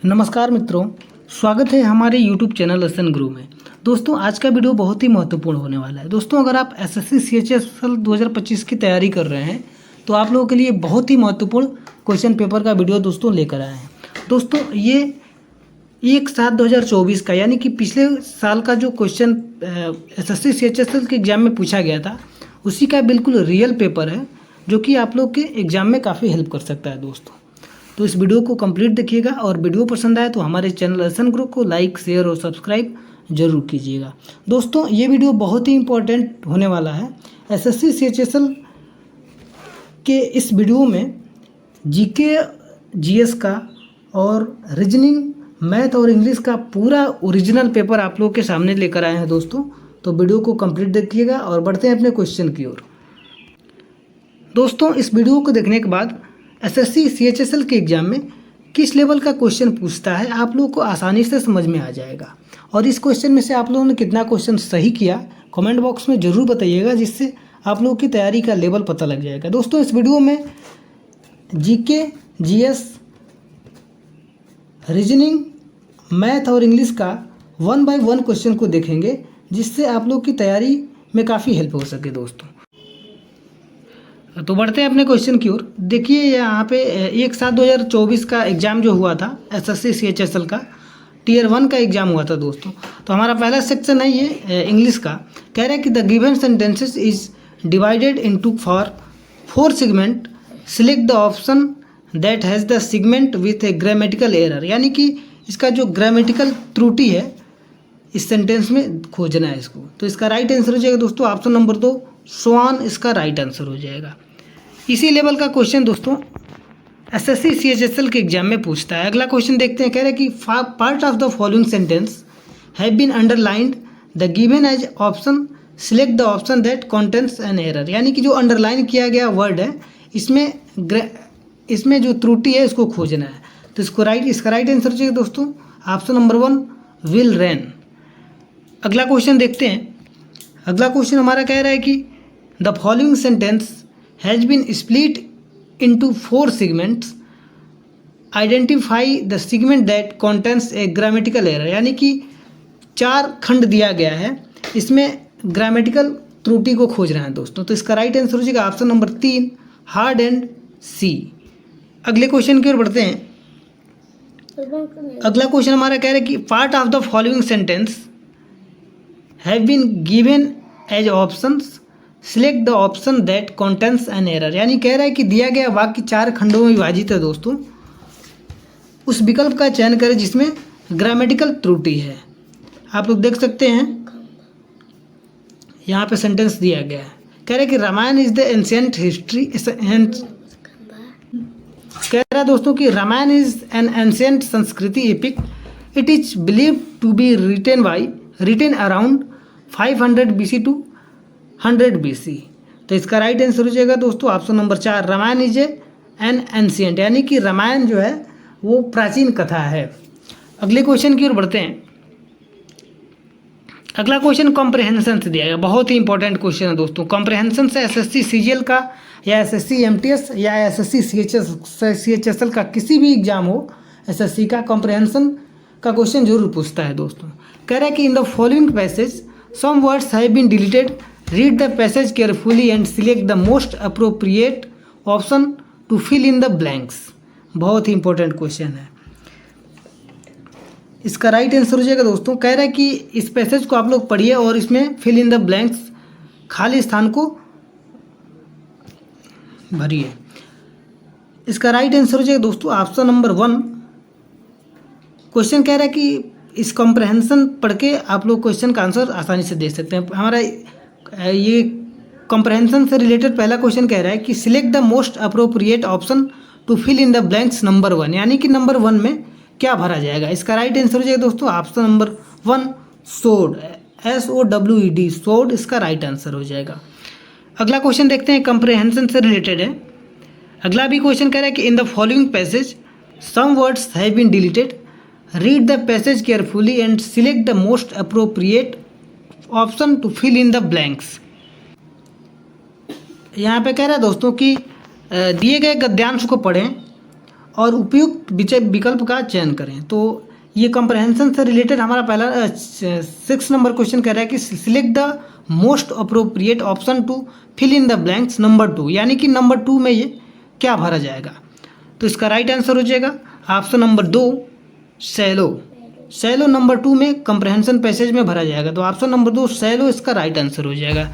नमस्कार मित्रों, स्वागत है हमारे YouTube चैनल लेसन गुरु में। दोस्तों, आज का वीडियो बहुत ही महत्वपूर्ण होने वाला है। दोस्तों, अगर आप एसएससी CHSL 2025 की तैयारी कर रहे हैं तो आप लोगों के लिए बहुत ही महत्वपूर्ण क्वेश्चन पेपर का वीडियो दोस्तों लेकर आए हैं। दोस्तों, ये 1/7/2024 का यानी कि पिछले साल का जो क्वेश्चन एसएससी CHSL के एग्ज़ाम में पूछा गया था उसी का बिल्कुल रियल पेपर है, जो कि आप लोग के एग्ज़ाम में काफ़ी हेल्प कर सकता है। दोस्तों, तो इस वीडियो को कंप्लीट देखिएगा और वीडियो पसंद आए तो हमारे चैनल लेसन ग्रुप को लाइक, शेयर और सब्सक्राइब जरूर कीजिएगा। दोस्तों, ये वीडियो बहुत ही इंपॉर्टेंट होने वाला है। एसएससी CHSL के इस वीडियो में जीके, जीएस का और रीजनिंग, मैथ और इंग्लिश का पूरा ओरिजिनल पेपर आप लोग के सामने लेकर आए हैं। दोस्तों, तो वीडियो को कंप्लीट देखिएगा और बढ़ते हैं अपने क्वेश्चन की ओर। दोस्तों, इस वीडियो को देखने के बाद एसएससी CHSL के एग्ज़ाम में किस लेवल का क्वेश्चन पूछता है आप लोगों को आसानी से समझ में आ जाएगा। और इस क्वेश्चन में से आप लोगों ने कितना क्वेश्चन सही किया कमेंट बॉक्स में ज़रूर बताइएगा, जिससे आप लोगों की तैयारी का लेवल पता लग जाएगा। दोस्तों, इस वीडियो में जीके, जीएस, रीजनिंग, मैथ और इंग्लिश का 1 बाय 1 क्वेश्चन को देखेंगे, जिससे आप लोग की तैयारी में काफ़ी हेल्प हो सके। दोस्तों, तो बढ़ते हैं अपने क्वेश्चन की ओर। देखिए, यहाँ पे 1/7/2024 का एग्ज़ाम जो हुआ था एसएससी CHSL का Tier 1 का एग्ज़ाम हुआ था। दोस्तों, तो हमारा पहला सेक्शन है ये इंग्लिश का। कह रहा है कि the given sentences is divided into 4 segment, select the option that has the segment with A grammatical error. यानी कि इसका जो ग्रामेटिकल त्रुटि है इस सेंटेंस में खोजना है इसको। तो इसका राइट आंसर हो जाएगा दोस्तों ऑप्शन नंबर 2 स्वान, इसका राइट आंसर हो जाएगा। इसी लेवल का क्वेश्चन दोस्तों एसएससी CHSL के एग्जाम में पूछता है। अगला क्वेश्चन देखते हैं। कह रहे हैं कि part of the following sentence have been underlined, the given as option, select the option that contains an error. यानी कि जो अंडरलाइन किया गया वर्ड है इसमें जो त्रुटि है इसको खोजना है। तो इसका राइट आंसर चाहिए दोस्तों ऑप्शन नंबर 1 विल रेन। अगला क्वेश्चन देखते हैं। अगला क्वेश्चन हमारा कह रहा है कि the following sentence has been split into 4 segments, identify the segment that contains a grammatical error. यानी कि 4 खंड दिया गया है, इसमें ग्रामेटिकल त्रुटि को खोज रहे हैं दोस्तों। तो इसका राइट आंसर हो जाएगा ऑप्शन नंबर 3 हार्ड एंड सी। अगले क्वेश्चन की ओर बढ़ते हैं। अगला क्वेश्चन हमारा कह रहा है कि part of the following sentence have been given as options, select the option that contains an error. यानी कह रहा है कि दिया गया वाक्य 4 खंडों में विभाजित है दोस्तों, उस विकल्प का चयन करें जिसमें ग्रामेटिकल त्रुटि है। आप लोग देख सकते हैं यहाँ पे सेंटेंस दिया गया है। कह रहा है कि Ramayana is the ancient history, कह रहा है दोस्तों कि Ramayana is an ancient Sanskrit epic, it is believed to be written around 500 BC to 100 BC। तो इसका राइट आंसर हो जाएगा दोस्तों option number 4 Ramayana is an ancient. यानी कि रामायण जो है वो प्राचीन कथा है। अगले क्वेश्चन की ओर बढ़ते हैं। अगला क्वेश्चन कॉम्प्रहेंशन से दिया गया, बहुत ही इंपॉर्टेंट क्वेश्चन है दोस्तों। कॉम्प्रहेंशन से एसएससी CGL का या एसएससी MTS या एसएससी CHSL का किसी भी एग्जाम हो, एसएससी का कॉम्प्रहेंशन का क्वेश्चन जरूर पूछता है दोस्तों। कह रहा है कि in the following passage some words have been deleted, read the passage carefully and select the most appropriate option to fill in the blanks. बहुत ही इंपॉर्टेंट क्वेश्चन है। इसका राइट आंसर हो जाएगा दोस्तों, कह रहा है कि इस पैसेज को आप लोग पढ़िए और इसमें फिल इन द ब्लैंक्स, खाली स्थान को भरिए। इसका राइट आंसर हो जाएगा दोस्तों ऑप्शन नंबर 1। क्वेश्चन कह रहा है कि इस कॉम्प्रहेंशन पढ़ के आप लोग क्वेश्चन का आंसर आसानी से दे सकते हैं। हमारा ये कॉम्प्रहेंशन से रिलेटेड पहला क्वेश्चन कह रहा है कि select the most appropriate option to fill in the blanks number 1। यानी कि नंबर 1 में क्या भरा जाएगा। इसका राइट आंसर हो जाएगा दोस्तों ऑप्शन नंबर 1 सोड, SOWED सोड, इसका राइट आंसर हो जाएगा। अगला क्वेश्चन देखते हैं, कॉम्प्रहेंशन से रिलेटेड है। अगला भी क्वेश्चन कह रहा है कि in the following passage some words have been deleted, read the passage carefully and select the most appropriate option to fill in the blanks. यहाँ पे कह रहा है दोस्तों कि दिए गए गद्यांश को पढ़ें और उपयुक्त विकल्प का चयन करें। तो ये कॉम्प्रहेंशन से रिलेटेड हमारा पहला 6 नंबर क्वेश्चन कह रहा है कि select the most appropriate option to fill in the blanks number 2, यानी कि नंबर 2 में ये क्या भरा जाएगा। तो इसका राइट आंसर हो जाएगा option number 2 shallow. Shallow number 2 में कॉम्प्रहेंशन पैसेज में भरा जाएगा। तो ऑप्शन नंबर 2 शैलो इसका राइट आंसर हो जाएगा।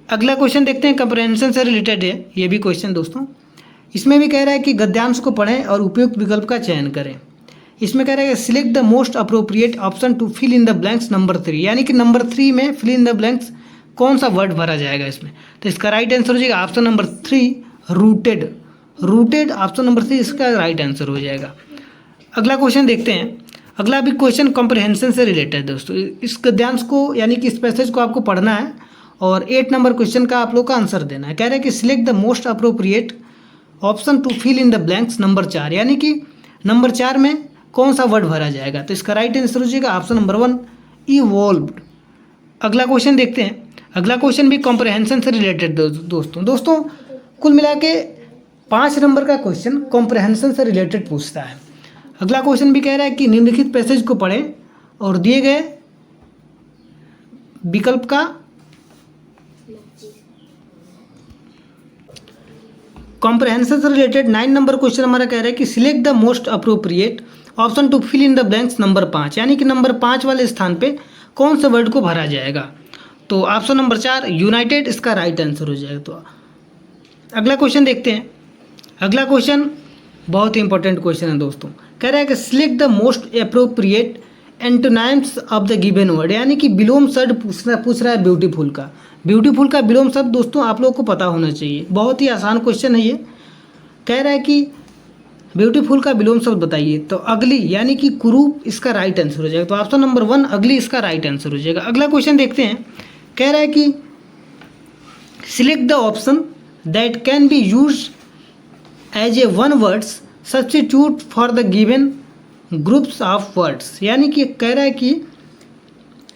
अगला क्वेश्चन देखते हैं, कॉम्प्रहेंशन से रिलेटेड है ये भी क्वेश्चन दोस्तों। इसमें भी कह रहा है कि गद्यांश को पढ़ें और उपयुक्त विकल्प का चयन करें। इसमें कह रहा है कि select the most appropriate option to fill in the blanks number 3, यानी कि नंबर 3 में फिल इन द ब्लैंक्स कौन सा वर्ड भरा जाएगा इसमें। तो इसका राइट आंसर हो जाएगा option number 3 rooted. Rooted option number 3 इसका राइट आंसर हो जाएगा। अगला क्वेश्चन देखते हैं। अगला भी क्वेश्चन कॉम्प्रहेंशन से रिलेटेड है दोस्तों। इस गद्यांश को यानी कि इस पैसेज को आपको पढ़ना है और 8 नंबर क्वेश्चन का आप लोग का आंसर देना है। कह रहा है कि select the most appropriate option to fill in the blanks number 4, यानी कि नंबर 4 में कौन सा वर्ड भरा जाएगा। तो इसका राइट आंसर हो जाएगा ऑप्शन नंबर 1 इवॉल्व्ड। अगला क्वेश्चन देखते हैं। अगला क्वेश्चन भी कॉम्प्रहेंशन से रिलेटेड दोस्तों कुल मिला के 5 नंबर का क्वेश्चन कॉम्प्रहेंशन से रिलेटेड पूछता है। अगला क्वेश्चन भी कह रहा है कि निम्नलिखित पैसेज को पढ़ें और दिए गए विकल्प का कॉम्प्रहेंशन से रिलेटेड 9 नंबर क्वेश्चन हमारा कह रहा है कि select the most appropriate option to fill in the blanks number 5, यानी कि नंबर 5 वाले स्थान पे कौन से वर्ड को भरा जाएगा। तो ऑप्शन नंबर 4 यूनाइटेड इसका राइट आंसर हो जाएगा। तो अगला क्वेश्चन देखते हैं। अगला क्वेश्चन बहुत ही इंपॉर्टेंट क्वेश्चन है दोस्तों। कह रहा है कि select the most appropriate antonyms of the given word, यानी कि विलोम शब्द पूछ रहा है ब्यूटीफुल का। ब्यूटीफुल का विलोम शब्द दोस्तों आप लोगों को पता होना चाहिए। बहुत ही आसान क्वेश्चन है ये। कह रहा है कि ब्यूटीफुल का विलोम शब्द बताइए। तो अगली यानी कि कुरूप इसका राइट आंसर हो जाएगा। तो ऑप्शन नंबर 1 अगली इसका राइट आंसर हो जाएगा। अगला क्वेश्चन देखते हैं। कह रहा है कि select the option that can be use as a one words substitute for the given groups of words, यानी कि कह रहा है कि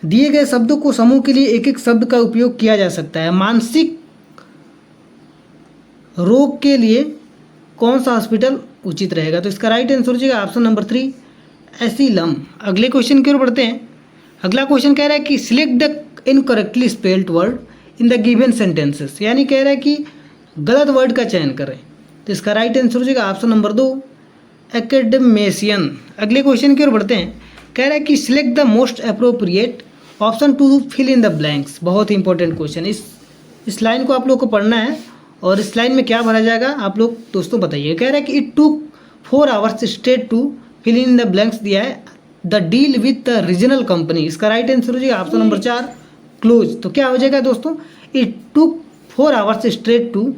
दिए गए शब्दों को समूह के लिए एक एक शब्द का उपयोग किया जा सकता है। मानसिक रोग के लिए कौन सा हॉस्पिटल उचित रहेगा। तो इसका राइट आंसर हो जाएगा ऑप्शन नंबर 3 एसिलम। अगले क्वेश्चन की ओर बढ़ते हैं। अगला क्वेश्चन कह रहा है कि select the incorrectly spelled word in the given sentences, यानी कह रहा है कि गलत वर्ड का चयन करें। तो इसका राइट आंसर हो जाएगा ऑप्शन नंबर 2 एकेडमेशियन। अगले क्वेश्चन की ओर बढ़ते हैं। कह रहा है कि select the most appropriate option to fill in the blanks. बहुत ही इंपॉर्टेंट क्वेश्चन। इस लाइन को आप लोग को पढ़ना है और इस लाइन में क्या भरा जाएगा आप लोग दोस्तों बताइए। कह रहा है कि it took 4 hours straight to fill in the blanks दिया है the deal with the regional company. इसका राइट आंसर हो जाएगा ऑप्शन नंबर 4 क्लोज। तो क्या हो जाएगा दोस्तों, it took 4 hours straight to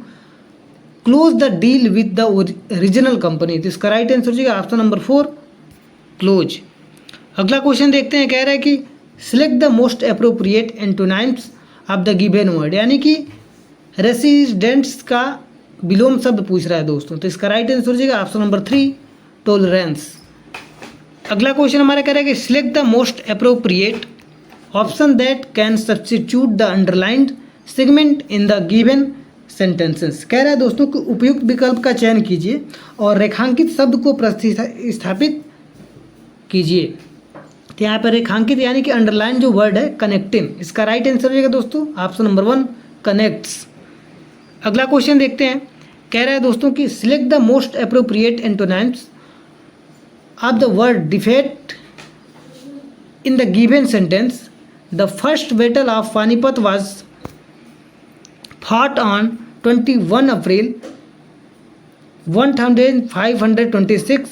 close the deal with the regional company. तो इसका राइट आंसर हो जाएगा ऑप्शन नंबर 4 क्लोज। अगला क्वेश्चन देखते हैं। कह रहा है कि select the most appropriate antonyms of the given word, यानी कि रेसिडेंट्स का विलोम शब्द पूछ रहा है दोस्तों। तो इसका राइट आंसर हो जाएगा ऑप्शन नंबर 3 टॉलरेंस। अगला क्वेश्चन हमारा कह रहा है कि select the most appropriate option that can substitute the underlined segment in the given sentences. कह रहा है दोस्तों कि उपयुक्त विकल्प का चयन कीजिए और रेखांकित शब्द को प्रतिस्थापित कीजिए। तो यहाँ पर रेखांकित यानी कि अंडरलाइन जो वर्ड है कनेक्टिंग, इसका राइट आंसर हो जाएगा दोस्तों ऑप्शन नंबर 1 कनेक्ट्स। अगला क्वेश्चन देखते हैं। कह रहा है दोस्तों कि select the most appropriate antonyms of the word defect in the given sentence. The first battle of Panipat was fought on 21 April 1526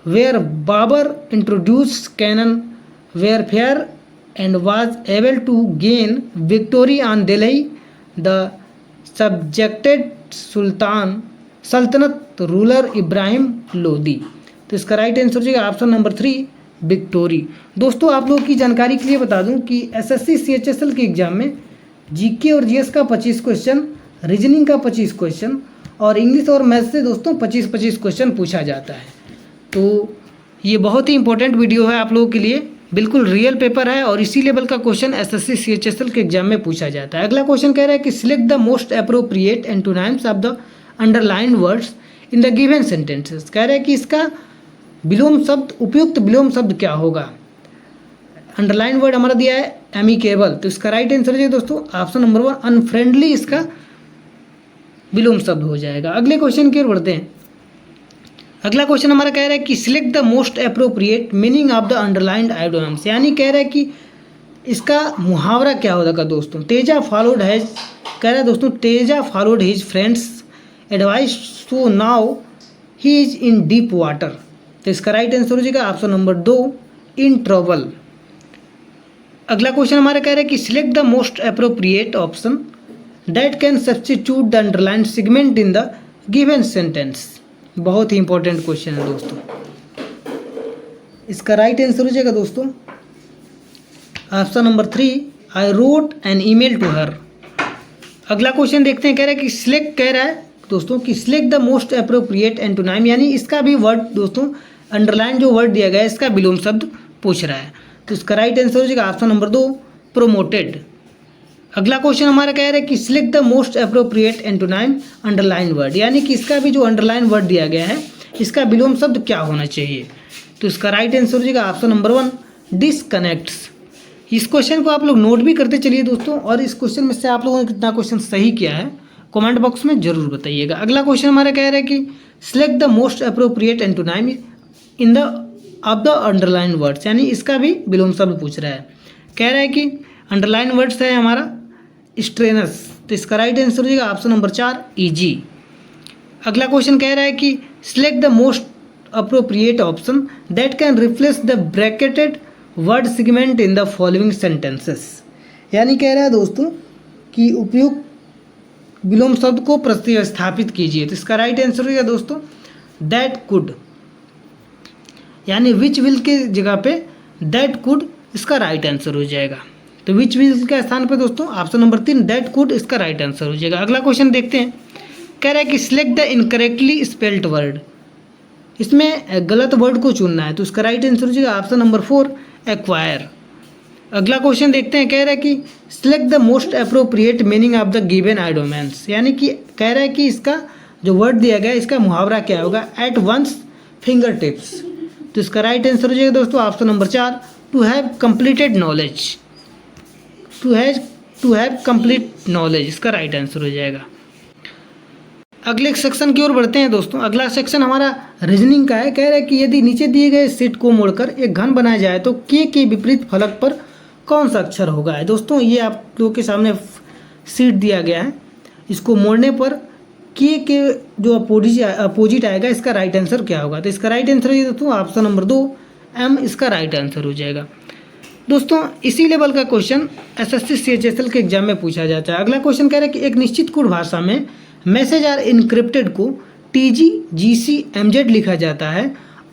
where Babur introduced cannon warfare and was able to gain victory on Delhi. The subjected सल्तनत ruler Ibrahim Lodi. तो इसका right answer हो जाएगा option number 3 victory. दोस्तों आप लोगों की जानकारी के लिए बता दूं कि एसएससी सीएचएसएल के एग्जाम में जीके और जीएस का 25 क्वेश्चन, रीजनिंग का 25 क्वेश्चन और इंग्लिश और मैथ्स से दोस्तों 25-25 क्वेश्चन पूछा जाता है। तो ये बहुत ही इंपॉर्टेंट वीडियो है आप लोगों के लिए, बिल्कुल रियल पेपर है और इसी लेवल का क्वेश्चन एसएससी सीएचएसएल के एग्जाम में पूछा जाता है। अगला क्वेश्चन कह रहा है कि select the most appropriate antonyms of the underlined words in the given sentences. कह रहे हैं कि इसका विलोम शब्द, उपयुक्त विलोम शब्द क्या होगा। अंडरलाइन वर्ड हमारा दिया है एमिकेबल, तो इसका राइट आंसर है दोस्तों ऑप्शन नंबर 1 अनफ्रेंडली इसका विलोम शब्द हो जाएगा। अगले क्वेश्चन की ओर बढ़ते हैं। अगला क्वेश्चन हमारा कह रहा है कि select the most appropriate meaning of the underlined idioms, यानी कह रहा है कि इसका मुहावरा क्या होगा दोस्तों। तेजा फॉलोड हैज, कह रहा है दोस्तों Teja followed his friends advice so now he is in deep water, तो इसका राइट आंसर हो जाएगा ऑप्शन नंबर 2 इन ट्रबल। अगला क्वेश्चन हमारा कह रहा है कि select the most appropriate option that can substitute the underline segment in the given sentence. बहुत ही इंपॉर्टेंट क्वेश्चन है दोस्तों। इसका राइट आंसर हो जाएगा दोस्तों option number 3 I wrote an email to her. अगला क्वेश्चन देखते हैं। कह रहा है कि सिलेक्ट, कह रहा है दोस्तों कि select the most appropriate antonym, यानी इसका भी वर्ड दोस्तों अंडरलाइन जो वर्ड दिया गया है इसका विलोम शब्द पूछ रहा है, तो इसका राइट आंसर हो जाएगा ऑप्शन नंबर 2 प्रोमोटेड। अगला क्वेश्चन हमारा कह रहा है कि select the most appropriate antonym underline word, यानी कि इसका भी जो अंडरलाइन वर्ड दिया गया है इसका विलोम शब्द क्या होना चाहिए, तो इसका राइट आंसर हो जाएगा ऑप्शन नंबर 1 डिसकनेक्ट्स। इस क्वेश्चन को आप लोग नोट भी करते चलिए दोस्तों, और इस क्वेश्चन में से आप लोगों ने कितना क्वेश्चन सही किया है कमेंट बॉक्स में जरूर बताइएगा। अगला क्वेश्चन हमारा कह रहा है कि select the most appropriate antonym in the of the underline words, यानी इसका भी विलोम शब्द पूछ रहा है। कह रहा है कि अंडरलाइन वर्ड्स है हमारा स्ट्रेनस, तो इसका राइट आंसर हो जाएगा ऑप्शन नंबर 4 ईजी। अगला क्वेश्चन कह रहा है कि select the most appropriate option that can replace the bracketed word segment in the following sentences, यानी कह रहा है दोस्तों कि उपयुक्त विलोम शब्द को प्रतिस्थापित कीजिए, तो इसका राइट आंसर हो जाएगा दोस्तों दैट कुड, यानी विच विल के जगह पे दैट कुड इसका राइट आंसर हो जाएगा। तो विच विल के स्थान पे दोस्तों ऑप्शन नंबर 3 दैट कुड इसका राइट आंसर हो जाएगा। अगला क्वेश्चन देखते हैं। कह रहा है कि select the incorrectly spelled word, इसमें गलत वर्ड को चुनना है, तो इसका राइट आंसर हो जाएगा ऑप्शन नंबर 4 एक्वायर। अगला क्वेश्चन देखते हैं। कह रहा है कि select the most appropriate meaning of the given idioms, यानी कि कह रहा है कि इसका जो वर्ड दिया गया है इसका मुहावरा क्या होगा एट वंस फिंगर टिप्स, तो इसका राइट आंसर हो जाएगा दोस्तों option number 4 to have completed knowledge, to have complete knowledge इसका राइट आंसर हो जाएगा। अगले सेक्शन की ओर बढ़ते हैं दोस्तों। अगला सेक्शन हमारा रीजनिंग का है। कह रहा है कि यदि नीचे दिए गए सीट को मोड़कर एक घन बनाया जाए तो के विपरीत फलक पर कौन सा अक्षर होगा। है दोस्तों ये आप लोगों के सामने सीट दिया गया है, इसको मोड़ने पर के जो अपोजिट आएगा इसका राइट आंसर क्या होगा, तो इसका राइट आंसर है दोस्तों ऑप्शन नंबर 2 एम इसका राइट आंसर हो जाएगा। दोस्तों इसी लेवल का क्वेश्चन एसएससी सीएचएसएल के एग्जाम में पूछा जाता है। अगला क्वेश्चन कह रहा है कि एक निश्चित कोड भाषा में मैसेज आर इनक्रिप्टेड को TG GC MZ लिखा जाता है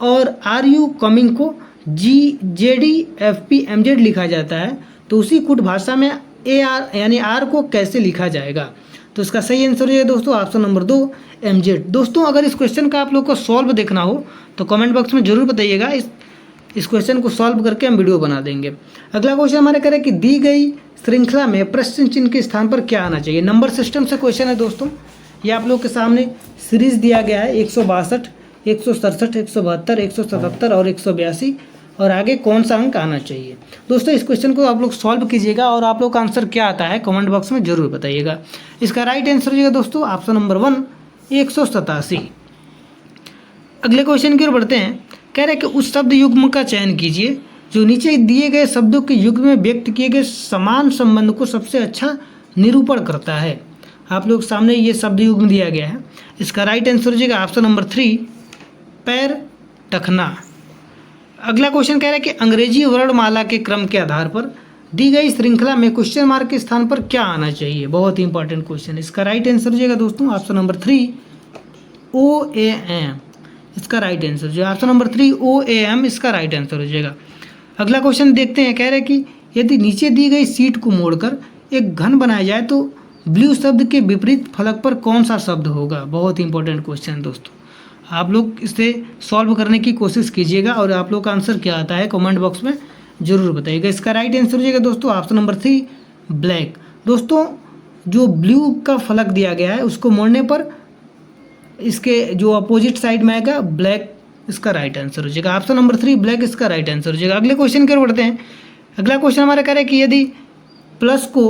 और आर यू कमिंग को GJD FP MZ लिखा जाता है, तो उसी कोड भाषा में AR यानी R को कैसे लिखा जाएगा, तो इसका सही आंसर है दोस्तों ऑप्शन नंबर 2 MZ। दोस्तों अगर इस क्वेश्चन का आप लोग को सॉल्व देखना हो तो कमेंट बॉक्स में जरूर बताइएगा, इस क्वेश्चन को सॉल्व करके हम वीडियो बना देंगे। अगला क्वेश्चन हमारे कह रहे हैं कि दी गई श्रृंखला में प्रश्न चिन्ह के स्थान पर क्या आना चाहिए। नंबर सिस्टम से क्वेश्चन है दोस्तों, ये आप लोग के सामने सीरीज दिया गया है 162, 167, 172, 177 और 182, और आगे कौन सा अंक आना चाहिए। दोस्तों इस क्वेश्चन को आप लोग सॉल्व कीजिएगा और आप लोग का आंसर क्या आता है कमेंट बॉक्स में जरूर बताइएगा। इसका राइट आंसर हो जाएगा दोस्तों ऑप्शन नंबर 1 187। अगले क्वेश्चन की ओर बढ़ते हैं। कह रहे हैं कि उस शब्द युग्म का चयन कीजिए जो नीचे दिए गए शब्दों के युग्म में व्यक्त किए गए समान संबंध को सबसे अच्छा निरूपण करता है। आप लोग सामने ये शब्द युग्म दिया गया है, इसका राइट आंसर हो जाएगा ऑप्शन नंबर 3 पैर टखना। अगला क्वेश्चन कह रहा है कि अंग्रेजी वर्णमाला के क्रम के आधार पर दी गई श्रृंखला में क्वेश्चन मार्क के स्थान पर क्या आना चाहिए। बहुत ही इंपॉर्टेंट क्वेश्चन, इसका राइट आंसर हो जाएगा दोस्तों ऑप्शन नंबर 3 OAM इसका राइट आंसर जो ऑप्शन नंबर 3 OAM इसका राइट आंसर हो जाएगा। अगला क्वेश्चन देखते हैं। कह रहे हैं कि यदि नीचे दी गई सीट को मोड़कर एक घन बनाया जाए तो ब्लू शब्द के विपरीत फलक पर कौन सा शब्द होगा। बहुत ही इंपॉर्टेंट क्वेश्चन है दोस्तों, आप लोग इसे सॉल्व करने की कोशिश कीजिएगा और आप लोग का आंसर क्या आता है कमेंट बॉक्स में जरूर बताइएगा। इसका राइट आंसर हो जाएगा दोस्तों ऑप्शन नंबर 3 ब्लैक। दोस्तों जो ब्लू का फलक दिया गया है उसको मोड़ने पर इसके जो अपोजिट साइड में आएगा ब्लैक इसका राइट आंसर हो जाएगा। ऑप्शन नंबर 3 ब्लैक इसका राइट आंसर हो जाएगा। अगले क्वेश्चन की ओर बढ़ते हैं। अगला क्वेश्चन हमारा कह रहा है कि यदि प्लस को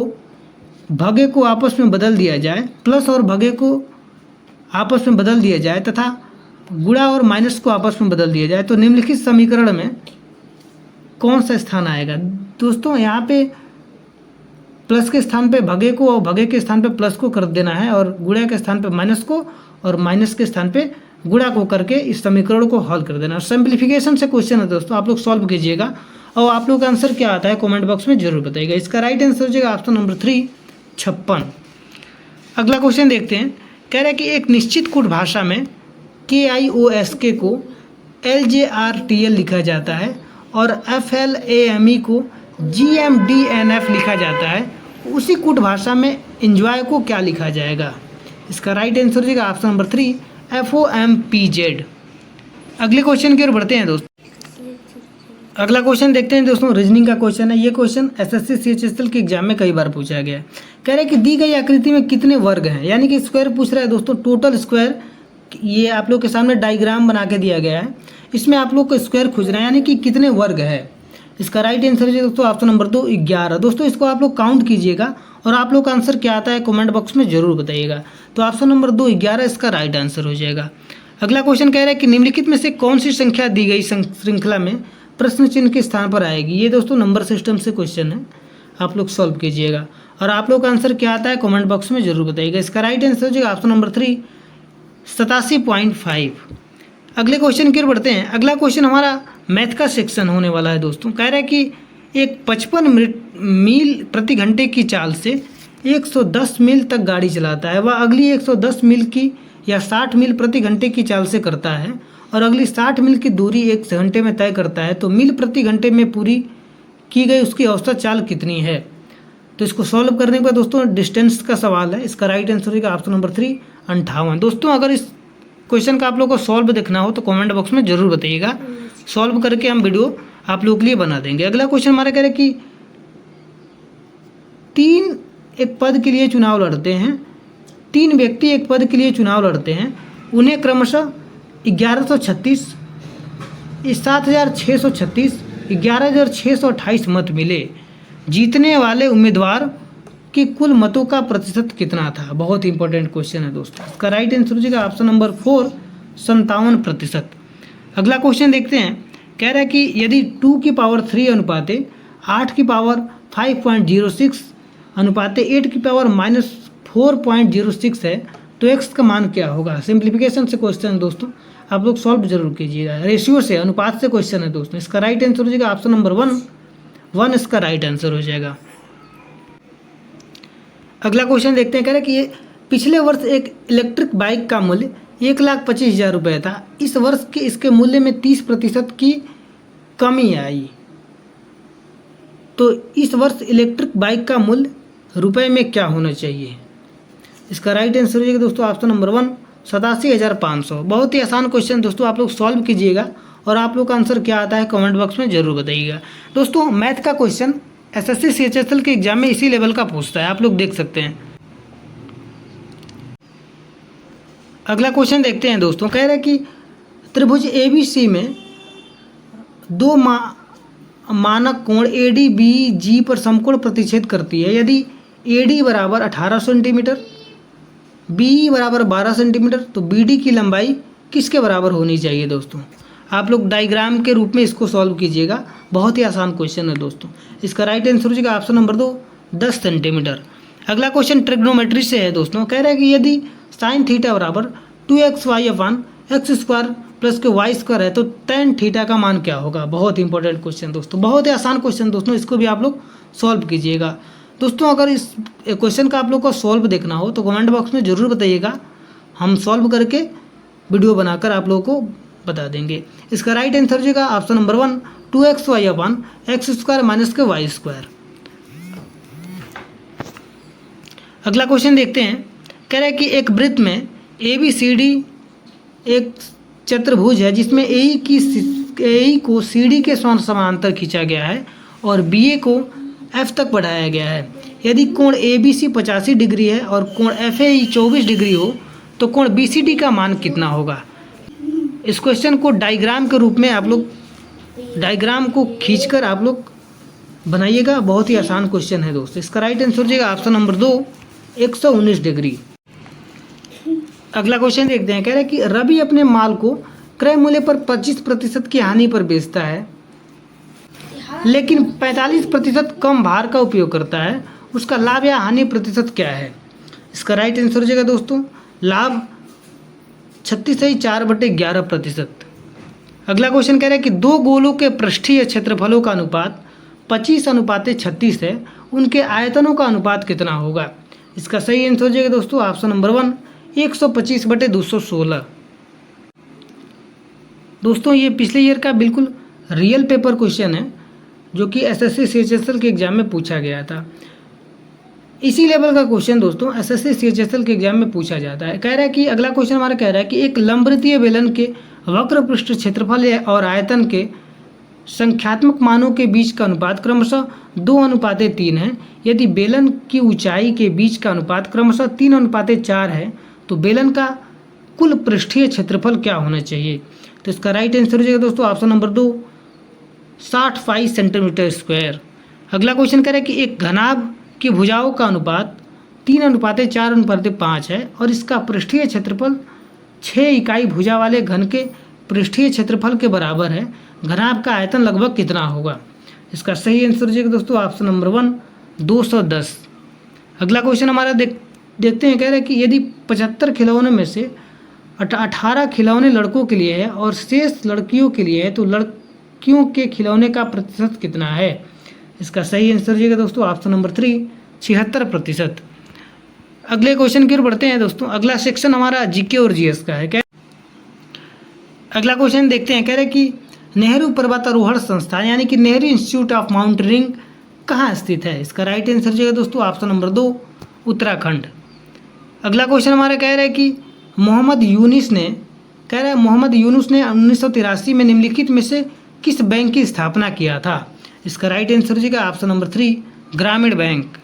भगे को आपस में बदल दिया जाए, प्लस और भगे को आपस में बदल दिया जाए तथा गुणा और माइनस को आपस में बदल दिया जाए तो निम्नलिखित समीकरण में कौन सा स्थान आएगा। दोस्तों यहाँ पे प्लस के स्थान पे भगे को और भगे के स्थान पे प्लस को कर देना है और गुणा के स्थान पे माइनस को और माइनस के स्थान पे गुणा को करके इस समीकरण को हल कर देना। सिंप्लीफिकेशन से क्वेश्चन है दोस्तों, आप लोग सॉल्व कीजिएगा और आप लोग का आंसर क्या आता है कमेंट बॉक्स में जरूर बताइएगा। इसका राइट आंसर हो जाएगा ऑप्शन नंबर 3 56। अगला क्वेश्चन देखते हैं। कह रहा है कि एक निश्चित कोड भाषा में KIOSK को LJRTL लिखा जाता है और FLAME को GMDNF लिखा जाता है, उसी कोड भाषा में एंजॉय को क्या लिखा जाएगा। इसका राइट आंसर हो जाएगा ऑप्शन नंबर 3 FOMPZ। अगले क्वेश्चन की ओर बढ़ते हैं दोस्तों। अगला क्वेश्चन देखते हैं दोस्तों, रीजनिंग का क्वेश्चन है। ये क्वेश्चन SSC CHSL के एग्जाम में कई बार पूछा गया है। कह रहे हैं कि दी गई आकृति में कितने वर्ग हैं, यानी कि स्क्वायर पूछ रहा है दोस्तों। टोटल स्क्वायर ये आप लोग के सामने डायग्राम बना के दिया गया है, इसमें आप लोग को स्क्वायर खोज रहे हैं यानी कि कितने वर्ग है। इसका राइट आंसर है दोस्तों ऑप्शन नंबर 2 11। दोस्तों इसको आप लोग काउंट कीजिएगा और आप लोग का आंसर क्या आता है कमेंट बॉक्स में जरूर बताइएगा। तो ऑप्शन नंबर 2 11 इसका राइट आंसर हो जाएगा। अगला क्वेश्चन कह रहा है कि निम्नलिखित में से कौन सी संख्या दी गई श्रृंखला में प्रश्न चिन्ह के स्थान पर आएगी। ये दोस्तों नंबर सिस्टम से क्वेश्चन है, आप लोग सॉल्व कीजिएगा और आप लोग का आंसर क्या आता है कमेंट बॉक्स में जरूर बताइएगा। इसका राइट आंसर हो जाएगा ऑप्शन नंबर 3 87.5। अगले क्वेश्चन की ओर बढ़ते हैं। अगला क्वेश्चन हमारा मैथ का सेक्शन होने वाला है दोस्तों। कह रहा है कि एक 55 मील प्रति घंटे की चाल से 110 मील तक गाड़ी चलाता है, वह अगली 110 मील की या 60 मील प्रति घंटे की चाल से करता है और अगली 60 मील की दूरी 1 घंटे में तय करता है, तो मील प्रति घंटे में पूरी की गई उसकी औसत चाल कितनी है। तो इसको सॉल्व करने के बाद दोस्तों डिस्टेंस का सवाल है। इसका राइट आंसर होगा ऑप्शन नंबर 3 58। दोस्तों अगर इस क्वेश्चन का आप लोगों को सॉल्व देखना हो तो कमेंट बॉक्स में जरूर बताइएगा, सॉल्व करके हम वीडियो आप लोगों के लिए बना देंगे। अगला क्वेश्चन हमारा कह रहे कि 3 एक पद के लिए चुनाव लड़ते हैं, 3 व्यक्ति एक पद के लिए चुनाव लड़ते हैं, उन्हें क्रमशः 1136, 7636, 11628 मत मिले। जीतने वाले उम्मीदवार के कुल मतों का प्रतिशत कितना था। बहुत इंपॉर्टेंट क्वेश्चन है दोस्तों। इसका राइट आंसर हो जाएगा ऑप्शन नंबर 4 57%। अगला क्वेश्चन देखते हैं। कह रहा है कि यदि 2 की पावर 3 अनुपाते 8 की पावर 5.06 अनुपाते 8 की पावर -4.06 है तो x का मान क्या होगा। सिंप्लीफिकेशन से क्वेश्चन है दोस्तों, आप लोग सॉल्व जरूर कीजिएगा। रेशियो से अनुपात से क्वेश्चन है दोस्तों। इसका राइट आंसर हो जाएगा ऑप्शन नंबर 1 इसका राइट आंसर हो जाएगा। अगला क्वेश्चन देखते हैं। कह रहे हैं कि ये पिछले वर्ष एक इलेक्ट्रिक बाइक का मूल्य 1,25,000 रुपये था, इस वर्ष के इसके मूल्य में 30% की कमी आई, तो इस वर्ष इलेक्ट्रिक बाइक का मूल्य रुपए में क्या होना चाहिए। इसका राइट आंसर हो जाएगा दोस्तों ऑप्शन नंबर 1 87,500। बहुत ही आसान क्वेश्चन दोस्तों, आप लोग सॉल्व कीजिएगा और आप लोग का आंसर क्या आता है कमेंट बॉक्स में जरूर बताइएगा। दोस्तों मैथ का क्वेश्चन SSC CHSL के एग्जाम में इसी लेवल का पूछता है, आप लोग देख सकते हैं। अगला क्वेश्चन देखते हैं दोस्तों। कह रहे हैं कि त्रिभुज ABC में 2 मानक कोण ADBG पर समकोण प्रतिच्छेद करती है। यदि AD बराबर 18 सेंटीमीटर, BE बराबर 12 सेंटीमीटर, तो BD की लंबाई किसके बराबर होनी चाहिए। दोस्तों आप लोग डायग्राम के रूप में इसको सॉल्व कीजिएगा, बहुत ही आसान क्वेश्चन है दोस्तों। इसका राइट आंसर हो जाएगा ऑप्शन नंबर 2 10 सेंटीमीटर। अगला क्वेश्चन ट्रिग्नोमेट्री से है दोस्तों। कह रहा है कि यदि साइन थीटा बराबर 2xy/x² प्लस के y² है तो tan थीटा का मान क्या होगा। बहुत इंपॉर्टेंट क्वेश्चन दोस्तों, बहुत ही आसान क्वेश्चन दोस्तों, इसको भी आप लोग सॉल्व कीजिएगा। दोस्तों अगर इस क्वेश्चन का आप लोग को सॉल्व देखना हो तो कमेंट बॉक्स में ज़रूर बताइएगा, हम सॉल्व करके वीडियो बनाकर आप लोगों को बता देंगे। इसका राइट आंसर हो जाएगा ऑप्शन नंबर 1 2xy/x² माइनस के y²। अगला क्वेश्चन देखते हैं। कह रहा है कि एक वृत्त में ABCD एक चतुर्भुज है जिसमें AE को CD के समांतर खींचा गया है और BA को F तक बढ़ाया गया है। यदि कोण ABC 85 डिग्री है और कोण FAE 24 डिग्री हो तो कोण BCD का मान कितना होगा। इस क्वेश्चन को डायग्राम के रूप में आप लोग डायग्राम को खींचकर आप लोग बनाइएगा। बहुत ही आसान क्वेश्चन है दोस्तों। इसका राइट आंसर हो जाएगा ऑप्शन नंबर 2, 119 डिग्री। अगला क्वेश्चन देखते हैं। कह रहे हैं कि रवि अपने माल को क्रय मूल्य पर 25% की हानि पर बेचता है, लेकिन 45% कम भार का उपयोग करता है। उसका लाभ या हानि प्रतिशत क्या है। इसका राइट आंसर हो जाएगा दोस्तों लाभ 36.4/11%। अगला क्वेश्चन कह रहा है कि दो गोलों के पृष्ठीय क्षेत्रफलों का अनुपात 25:36 है, उनके आयतनों का अनुपात कितना होगा। इसका सही आंसर हो जाएगा दोस्तों ऑप्शन नंबर 1, 125/216। दोस्तों ये पिछले ईयर का बिल्कुल रियल पेपर क्वेश्चन है, जो कि SSC CHSL के एग्जाम में पूछा गया था। इसी लेवल का क्वेश्चन दोस्तों SSC CHSL के एग्जाम में पूछा जाता है। कह रहा है कि अगला क्वेश्चन हमारा कह रहा है कि एक लंबवृत्तीय बेलन के वक्र पृष्ठ क्षेत्रफल और आयतन के संख्यात्मक मानों के बीच का अनुपात क्रमशः 2:3 है। यदि बेलन की ऊंचाई के बीच का अनुपात क्रमशः 3:4 है, तो बेलन का कुल पृष्ठीय क्षेत्रफल क्या होना चाहिए। तो इसका राइट आंसर हो जाएगा दोस्तों ऑप्शन नंबर 2, 65 सेंटीमीटर स्क्वायर। अगला क्वेश्चन कह रहा है कि एक घनाभ की भुजाओं का अनुपात 3:4:5 है और इसका पृष्ठीय क्षेत्रफल 6 इकाई भुजा वाले घन के पृष्ठीय क्षेत्रफल के बराबर है। घनाभ का आयतन लगभग कितना होगा। इसका सही आंसर हो जाएगा दोस्तों ऑप्शन नंबर 1, 210। अगला क्वेश्चन हमारा देखते हैं। कह रहे हैं कि यदि 75 खिलौनों में से 18 खिलौने लड़कों के लिए है और शेष लड़कियों के लिए है, तो लड़कियों के खिलौने का प्रतिशत कितना है। इसका सही आंसर हो जाएगा दोस्तों ऑप्शन नंबर 3, 76%। अगले क्वेश्चन की ओर बढ़ते हैं दोस्तों। अगला सेक्शन हमारा GK और GS का है। क्या अगला क्वेश्चन देखते हैं। कह रहे हैं कि नेहरू पर्वतारोहण संस्थान यानी कि नेहरू इंस्टीट्यूट ऑफ माउंटेनियरिंग कहाँ स्थित है। इसका राइट आंसर हो जाएगा दोस्तों ऑप्शन नंबर 2, उत्तराखंड। अगला क्वेश्चन हमारा कह रहा है कि मोहम्मद यूनुस ने 1983 में निम्नलिखित में से किस बैंक की स्थापना किया था। इसका राइट आंसर हो जाएगा ऑप्शन नंबर 3, ग्रामीण बैंक।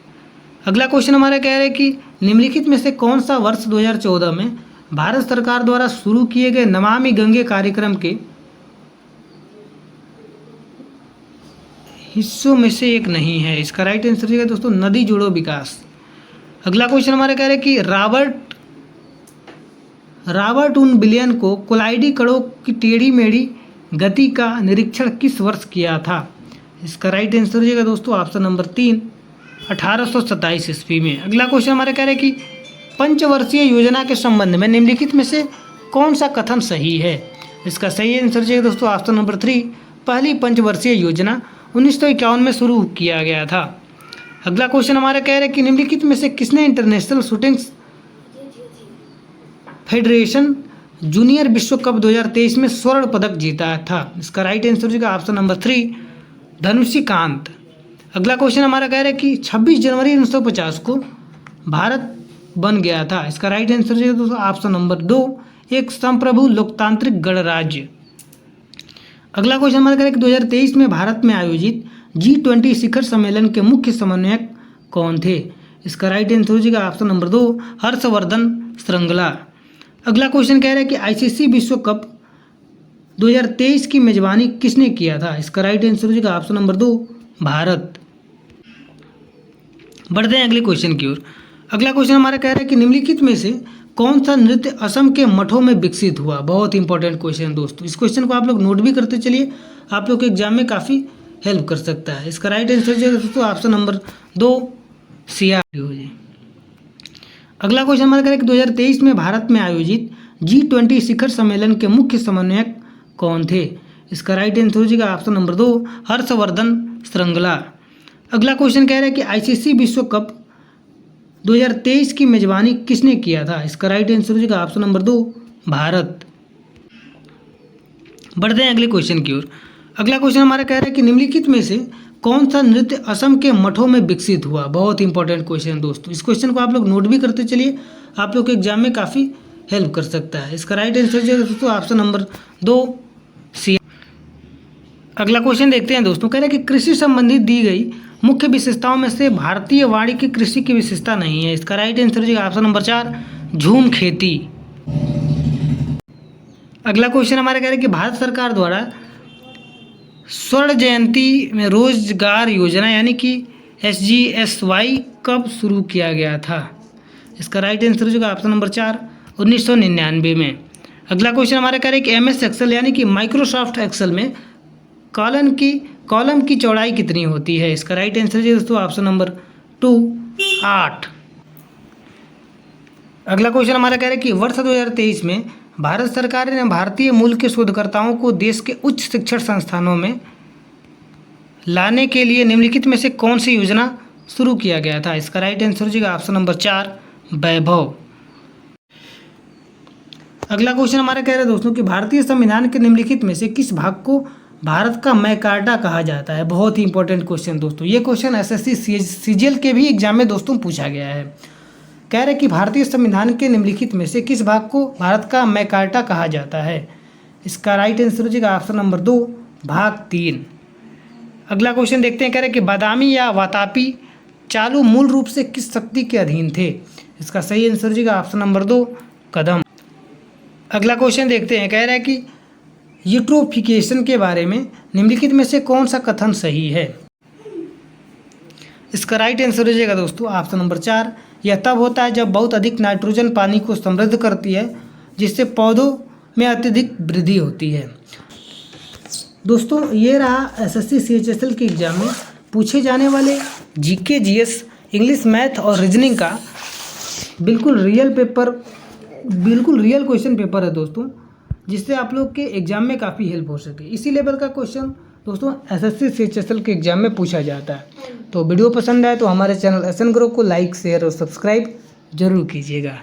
अगला क्वेश्चन हमारा कह रहा है कि निम्नलिखित में से कौन सा वर्ष 2014 में भारत सरकार द्वारा शुरू किए गए नमामि गंगे कार्यक्रम के हिस्सों में से एक नहीं है। इसका राइट आंसर हो जाएगा दोस्तों नदी जोड़ो विकास। अगला क्वेश्चन हमारा कह रहा है कि रॉबर्ट उन बिलियन को कोलाइडी कणों की टेढ़ी मेढ़ी गति का निरीक्षण किस वर्ष किया था। इसका राइट आंसर हो जाएगा दोस्तों ऑप्शन नंबर 3, 1827 ईस्वी में। अगला क्वेश्चन हमारा कह रहा है कि पंचवर्षीय योजना के संबंध में निम्नलिखित में से कौन सा कथन सही है। इसका सही आंसर हो जाएगा दोस्तों ऑप्शन नंबर 3, पहली पंचवर्षीय योजना 1951 में शुरू किया गया था। अगला क्वेश्चन हमारा कह रहा है कि निम्नलिखित में से किसने इंटरनेशनल शूटिंग फेडरेशन जूनियर विश्व कप 2023 में स्वर्ण पदक जीता था। इसका राइट आंसर हो जाएगा ऑप्शन नंबर 3, धनुषीकांत। अगला क्वेश्चन हमारा कह रहा है कि 26 जनवरी 1950 को भारत बन गया था। इसका राइट आंसर हो जाएगा दोस्तों ऑप्शन नंबर 2, एक संप्रभु लोकतांत्रिक गणराज्य। अगला क्वेश्चन हमारा कह रहा है कि 2023 में भारत में आयोजित G20 शिखर सम्मेलन के मुख्य समन्वयक कौन थे। इसका राइट आंसर हो जाएगा ऑप्शन नंबर 2, हर्षवर्धन श्रृंगला। अगला क्वेश्चन कह रहा है कि ICC विश्व कप 2023 की मेजबानी किसने किया था। इसका राइट आंसर हो जाएगा ऑप्शन नंबर 2, भारत। बढ़ते हैं अगले क्वेश्चन की ओर। अगला क्वेश्चन हमारा कह रहा है कि निम्नलिखित में से कौन सा नृत्य असम के मठों में विकसित हुआ। बहुत इंपॉर्टेंट क्वेश्चन दोस्तों। इस क्वेश्चन को आप लोग नोट भी करते चलिए, आप लोग के एग्जाम में काफ़ी हेल्प कर सकता है। इसका राइट आंसर हो जाएगा दोस्तों ऑप्शन नंबर 2, सियार हो जाए। अगला क्वेश्चन हमारा कह रहा है कि 2023 में भारत में आयोजित G20 शिखर सम्मेलन के मुख्य समन्वयक कौन थे। इसका राइट आंसर हो जाएगा ऑप्शन नंबर 2, हर्षवर्धन श्रृंगला। अगला क्वेश्चन कह रहा है कि ICC विश्व कप 2023 की मेजबानी किसने किया था। इसका राइट आंसर हो जाएगा ऑप्शन नंबर 2, भारत। बढ़ते हैं अगले क्वेश्चन की ओर। अगला क्वेश्चन हमारा कह रहा है कि निम्नलिखित में से कौन सा नृत्य असम के मठों में विकसित हुआ। बहुत इंपॉर्टेंट क्वेश्चन दोस्तों। इस क्वेश्चन को आप लोग नोट भी करते चलिए, आप लोग के एग्जाम में काफ़ी हेल्प कर सकता है। इसका राइट आंसर जो है दोस्तों ऑप्शन नंबर 2, सी। अगला क्वेश्चन देखते हैं दोस्तों। कह रहे हैं कि कृषि संबंधी दी गई मुख्य विशेषताओं में से भारतीय वाणिज्यिक कृषि की विशेषता नहीं है। इसका राइट आंसर हो जाएगा ऑप्शन नंबर 4, झूम खेती। अगला क्वेश्चन हमारा कह रहे हैं कि भारत सरकार द्वारा स्वर्ण जयंती में रोजगार योजना यानी कि SGSY कब शुरू किया गया था? इसका राइट आंसर हो जाएगा ऑप्शन नंबर 4, 1999 में। अगला क्वेश्चन हमारा कह रहे हैं कि MS एक्सेल यानी कि माइक्रोसॉफ्ट एक्सेल में कॉलम की चौड़ाई कितनी होती है? इसका राइट आंसर है दोस्तों ऑप्शन नंबर 2, 8। अगला क्वेश्चन हमारा कह रहे हैं कि वर्ष 2023 में भारत सरकार ने भारतीय मूल के शोधकर्ताओं को देश के उच्च शिक्षण संस्थानों में लाने के लिए निम्नलिखित में से कौन सी योजना शुरू किया गया था? इसका राइट आंसर हो जाएगा ऑप्शन नंबर 4, वैभव। अगला क्वेश्चन हमारा कह रहे हैं दोस्तों कि भारतीय संविधान के निम्नलिखित में से किस भाग को भारत का मैकार्टा कहा जाता है? बहुत ही इंपॉर्टेंट क्वेश्चन दोस्तों, ये क्वेश्चन SSC CGL के भी एग्जाम में दोस्तों पूछा गया है। कह रहे कि भारतीय संविधान के निम्नलिखित में से किस भाग को भारत का मैकार्टा कहा जाता है? इसका राइट आंसर हो जाएगा ऑप्शन नंबर 2, भाग 3। अगला क्वेश्चन देखते हैं। कह रहे कि बादामी या वातापी चालू मूल रूप से किस शक्ति के अधीन थे? इसका सही आंसर हो जाएगा ऑप्शन नंबर 2, कदम। अगला क्वेश्चन देखते हैं। कह रहा है कि यूट्रोफिकेशन के बारे में निम्नलिखित में से कौन सा कथन सही है? इसका राइट आंसर हो जाएगा दोस्तों ऑप्शन नंबर 4, यह तब होता है जब बहुत अधिक नाइट्रोजन पानी को समृद्ध करती है जिससे पौधों में अत्यधिक वृद्धि होती है। दोस्तों ये रहा SSC CHSL के एग्जाम में पूछे जाने वाले GK GS इंग्लिश मैथ और रीजनिंग का बिल्कुल रियल क्वेश्चन पेपर है दोस्तों, जिससे आप लोग के एग्जाम में काफ़ी हेल्प हो सके। इसी लेवल का क्वेश्चन दोस्तों SSC CHSL के एग्जाम में पूछा जाता है। तो वीडियो पसंद आए तो हमारे चैनल SN Group को लाइक, शेयर और सब्सक्राइब जरूर कीजिएगा।